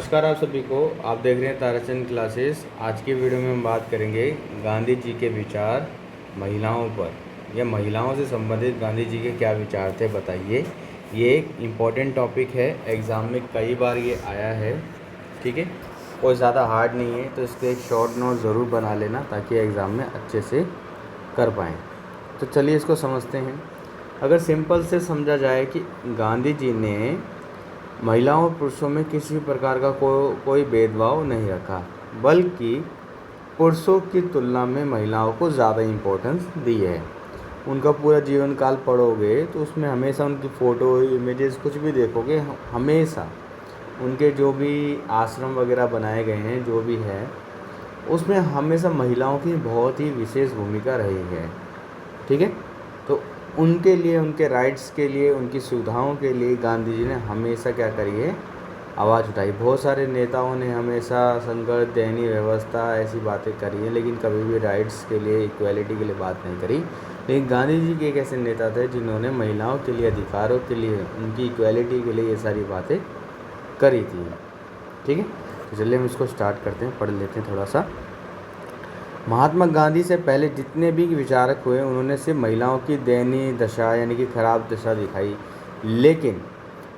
नमस्कार आप सभी को। आप देख रहे हैं ताराचंद क्लासेस। आज की वीडियो में हम बात करेंगे गांधी जी के विचार महिलाओं पर, या महिलाओं से संबंधित गांधी जी के क्या विचार थे बताइए। ये एक इम्पॉर्टेंट टॉपिक है, एग्ज़ाम में कई बार ये आया है। ठीक है, कोई ज़्यादा हार्ड नहीं है, तो इसके एक शॉर्ट नोट ज़रूर बना लेना ताकि एग्ज़ाम में अच्छे से कर पाएँ। तो चलिए इसको समझते हैं। अगर सिंपल से समझा जाए कि गांधी जी ने महिलाओं और पुरुषों में किसी भी प्रकार का कोई भेदभाव नहीं रखा, बल्कि पुरुषों की तुलना में महिलाओं को ज़्यादा इम्पोर्टेंस दी है। उनका पूरा जीवन काल पढ़ोगे तो उसमें हमेशा उनकी फ़ोटो, इमेजेस कुछ भी देखोगे, हमेशा उनके जो भी आश्रम वगैरह बनाए गए हैं, जो भी है, उसमें हमेशा महिलाओं की बहुत ही विशेष भूमिका रही है। ठीक है, तो उनके लिए, उनके राइट्स के लिए, उनकी सुविधाओं के लिए गांधी जी ने हमेशा क्या करी है, आवाज़ उठाई। बहुत सारे नेताओं ने हमेशा संघर्ष, दयनीय व्यवस्था, ऐसी बातें करी हैं, लेकिन कभी भी राइट्स के लिए, इक्वालिटी के लिए बात नहीं करी। लेकिन गांधी जी के एक ऐसे नेता थे जिन्होंने महिलाओं के लिए, अधिकारों के लिए, उनकी इक्वालिटी के लिए ये सारी बातें करी थी। ठीक है, तो चलिए हम इसको स्टार्ट करते हैं, पढ़ लेते हैं थोड़ा सा। महात्मा गांधी से पहले जितने भी विचारक हुए, उन्होंने सिर्फ महिलाओं की दयनीय दशा यानी कि खराब दशा दिखाई, लेकिन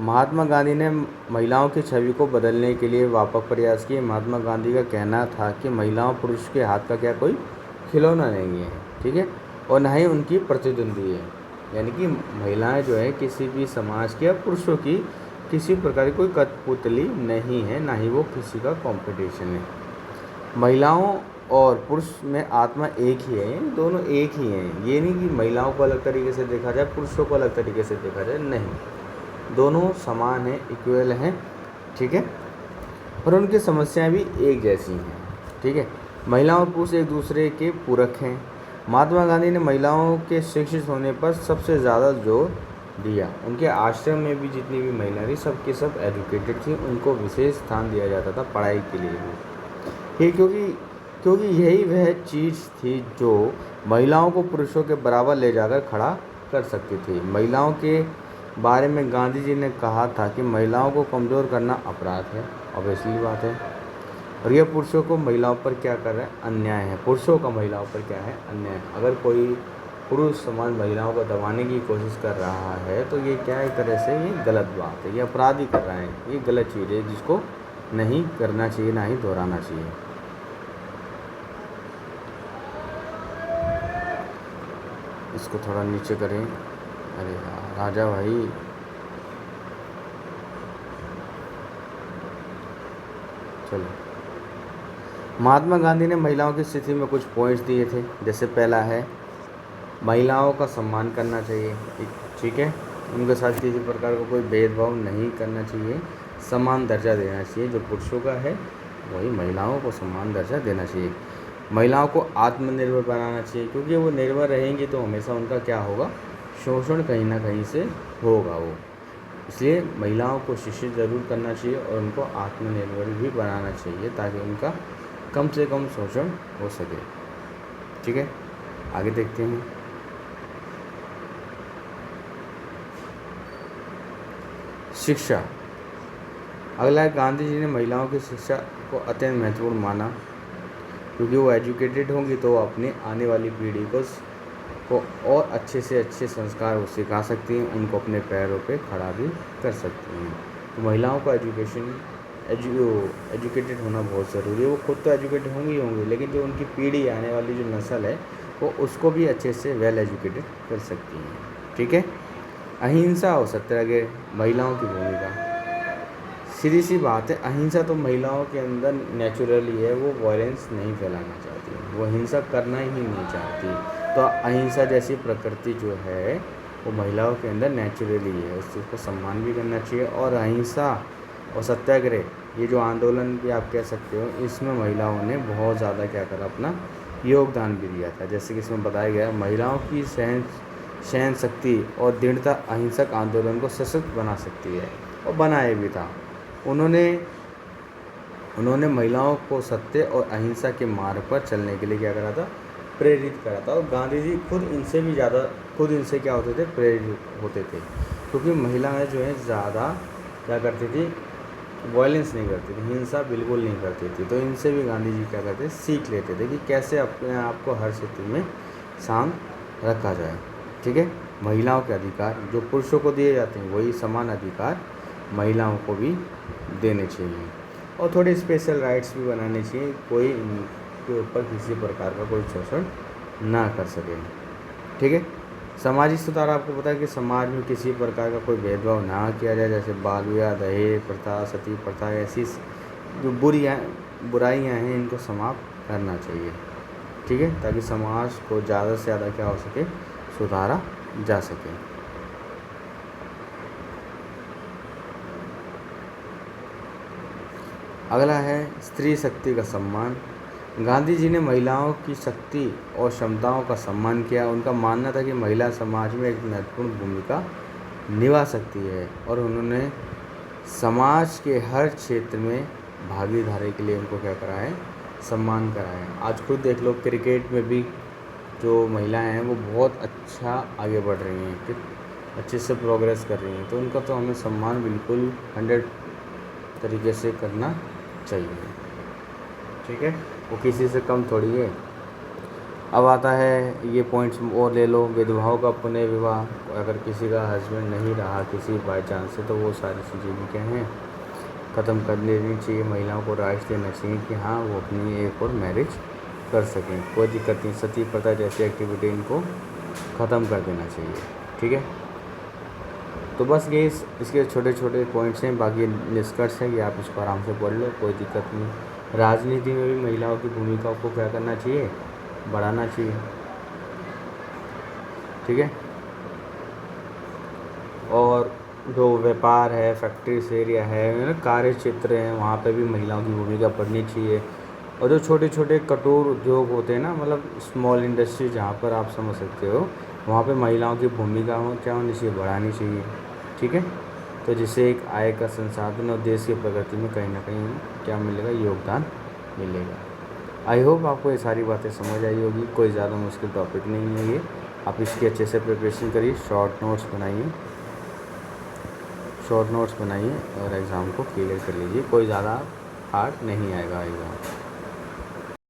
महात्मा गांधी ने महिलाओं की छवि को बदलने के लिए व्यापक प्रयास किए। महात्मा गांधी का कहना था कि महिलाओं पुरुष के हाथ का क्या कोई खिलौना नहीं है, ठीक है, और न ही उनकी प्रतिद्वंदी है। यानी कि महिलाएं जो है किसी भी समाज की या पुरुषों की किसी प्रकार की कोई कठपुतली नहीं है, ना ही वो किसी का कंपटीशन है। महिलाओं और पुरुष में आत्मा एक ही है, दोनों एक ही हैं। ये नहीं कि महिलाओं को अलग तरीके से देखा जाए, पुरुषों को अलग तरीके से देखा जाए, नहीं, दोनों समान हैं, इक्वल हैं। ठीक है, और उनकी समस्याएं भी एक जैसी हैं। ठीक है, महिलाओं और पुरुष एक दूसरे के पूरक हैं। महात्मा गांधी ने महिलाओं के शिक्षित होने पर सबसे ज़्यादा जोर दिया। उनके आश्रम में भी जितनी भी महिलाएं थी, सब की सब एजुकेटेड थी, उनको विशेष स्थान दिया जाता था पढ़ाई के लिए भी। ये क्योंकि यही वह चीज़ थी जो महिलाओं को पुरुषों के बराबर ले जाकर खड़ा कर सकती थी। महिलाओं के बारे में गांधी जी ने कहा था कि महिलाओं को कमज़ोर करना अपराध है, ऑब्वियसली बात है। और यह पुरुषों को महिलाओं पर क्या कर रहा है, अन्याय है। पुरुषों का महिलाओं पर क्या है, अन्याय। अगर कोई पुरुष समाज महिलाओं को दबाने की कोशिश कर रहा है तो ये क्या है, एक तरह से ये गलत बात है, ये अपराध ही कर रहा है, ये गलत चीज़ है जिसको नहीं करना चाहिए, ना ही दोहराना चाहिए। इसको थोड़ा नीचे करें। अरे यार राजा भाई, चलो। महात्मा गांधी ने महिलाओं की स्थिति में कुछ पॉइंट्स दिए थे। जैसे पहला है, महिलाओं का सम्मान करना चाहिए। ठीक है, उनके साथ किसी प्रकार का कोई भेदभाव नहीं करना चाहिए, समान दर्जा देना चाहिए। जो पुरुषों का है वही महिलाओं को समान दर्जा देना चाहिए। महिलाओं को आत्मनिर्भर बनाना चाहिए, क्योंकि वो निर्भर रहेंगी तो हमेशा उनका क्या होगा, शोषण कहीं ना कहीं से होगा वो। इसलिए महिलाओं को शिक्षित ज़रूर करना चाहिए और उनको आत्मनिर्भर भी बनाना चाहिए ताकि उनका कम से कम शोषण हो सके। ठीक है, आगे देखते हैं। शिक्षा। अगला है, गांधी जी ने महिलाओं की शिक्षा को अत्यंत महत्वपूर्ण माना, क्योंकि वो एजुकेटेड होंगी तो वो अपनी आने वाली पीढ़ी को और अच्छे से अच्छे संस्कार वो सिखा सकती हैं, उनको अपने पैरों पे खड़ा भी कर सकती हैं। तो महिलाओं का एजुकेटेड होना बहुत ज़रूरी है। वो खुद तो एजुकेटेड होंगी, लेकिन जो उनकी पीढ़ी, आने वाली जो नस्ल है, वो उसको भी अच्छे से वेल एजुकेटेड कर सकती हैं। ठीक है, अहिंसा और सत्याग्रह, महिलाओं की भूमिका। सीधी सी बात है, अहिंसा तो महिलाओं के अंदर नेचुरली है, वो वायलेंस नहीं फैलाना चाहती, वो हिंसा करना ही नहीं चाहती। तो अहिंसा जैसी प्रकृति जो है वो महिलाओं के अंदर नेचुरली है, उस चीज़ को सम्मान भी करना चाहिए। और अहिंसा और सत्याग्रह, ये जो आंदोलन भी आप कह सकते हो, इसमें महिलाओं ने बहुत ज़्यादा क्या करा, अपना योगदान भी दिया था। जैसे कि इसमें बताया गया, महिलाओं की सहन शक्ति और दृढ़ता अहिंसक आंदोलन को सशक्त बना सकती है, और बनाए भी था। उन्होंने महिलाओं को सत्य और अहिंसा के मार्ग पर चलने के लिए क्या करा था, प्रेरित करा था। और गांधी जी खुद इनसे क्या होते थे, प्रेरित होते थे, क्योंकि महिलाएं जो है ज़्यादा क्या करती थी, वायलेंस नहीं करती थी, हिंसा बिल्कुल नहीं करती थी। तो इनसे भी गांधी जी क्या करते, सीख लेते थे कि कैसे अपने आप को हर स्थिति में शांत रखा जाए। ठीक है। महिलाओं के अधिकार जो पुरुषों को दिए जाते हैं वही समान अधिकार महिलाओं को भी देने चाहिए, और थोड़े स्पेशल राइट्स भी बनाने चाहिए, कोई इनके ऊपर किसी प्रकार का कोई शोषण ना कर सके। ठीक है। सामाजिक सुधार आपको पता है कि समाज में किसी प्रकार का कोई भेदभाव ना किया जाए, जैसे बाल विवाह, दहेज प्रथा, सती प्रथा, ऐसी जो बुराइयाँ हैं इनको समाप्त करना चाहिए। ठीक है, ताकि समाज को ज़्यादा से ज़्यादा क्या हो सके, सुधारा जा सके। अगला है स्त्री शक्ति का सम्मान। गांधी जी ने महिलाओं की शक्ति और क्षमताओं का सम्मान किया। उनका मानना था कि महिला समाज में एक महत्वपूर्ण भूमिका निभा सकती है, और उन्होंने समाज के हर क्षेत्र में भागीदारी के लिए उनको क्या करा है, सम्मान करा है। आज खुद देख लो, क्रिकेट में भी जो महिलाएं हैं वो बहुत अच्छा आगे बढ़ रही हैं, कि अच्छे से प्रोग्रेस कर रही हैं, तो उनका तो हमें सम्मान बिल्कुल 100 तरीके से करना चाहिए। ठीक है, वो किसी से कम थोड़ी है। अब आता है ये पॉइंट्स और ले लो, विधवाओं का पुनर्विवाह, अगर किसी का हस्बैंड नहीं रहा किसी बाई चांस से, तो वो सारी चीज़ें भी क्या हैं, ख़त्म कर देनी चाहिए। महिलाओं को राइट्स देना चाहिए कि हाँ वो अपनी एक और मैरिज कर सकें, कोई दिक्कत नहीं। सती प्रथा जैसी एक्टिविटी इनको ख़त्म कर देना चाहिए। ठीक है, तो बस ये इसके छोटे छोटे पॉइंट्स हैं, बाकी निष्कर्ष है कि आप इसको आराम से पढ़ लो, कोई दिक्कत नहीं। राजनीति में भी महिलाओं की भूमिका को क्या करना चाहिए, बढ़ाना चाहिए। ठीक है, और जो व्यापार है, फैक्ट्रीज एरिया है, कार्य क्षेत्र हैं, वहाँ पे भी महिलाओं की भूमिका पड़नी चाहिए। और जो छोटे छोटे कठोर उद्योग होते हैं ना, मतलब स्मॉल इंडस्ट्री, जहाँ पर आप समझ सकते हो, वहाँ पे महिलाओं की भूमिका क्या होनी चाहिए, बढ़ानी चाहिए। ठीक है, तो जिससे एक आय का संसाधन और देश की प्रगति में कहीं ना कहीं क्या मिलेगा, योगदान मिलेगा। आई होप आपको ये सारी बातें समझ आई होगी। कोई ज़्यादा मुश्किल टॉपिक नहीं है ये, आप इसकी अच्छे से प्रिपरेशन करिए, शॉर्ट नोट्स बनाइए और एग्ज़ाम को क्लियर कर लीजिए। कोई ज़्यादा हार्ड नहीं आएगा एग्ज़ाम।